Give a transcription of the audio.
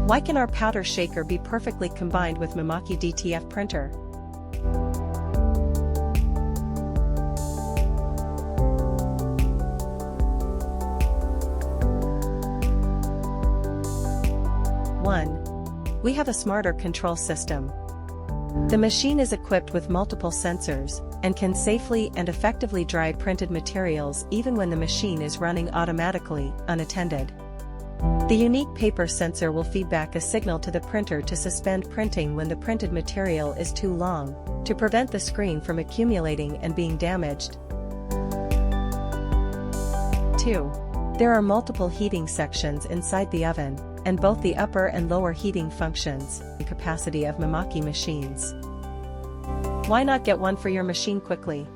Why can our powder shaker be perfectly combined with Mimaki DTF printer? One. We have a smarter control system. The machine is equipped with multiple sensors, and can safely and effectively dry printed materials even when the machine is running automatically, unattended. The unique paper sensor will feed back a signal to the printer to suspend printing when the printed material is too long, to prevent the screen from accumulating and being damaged. 2. There are multiple heating sections inside the oven, and both the upper and lower heating functions, the capacity of Mimaki machines. Why not get one for your machine quickly?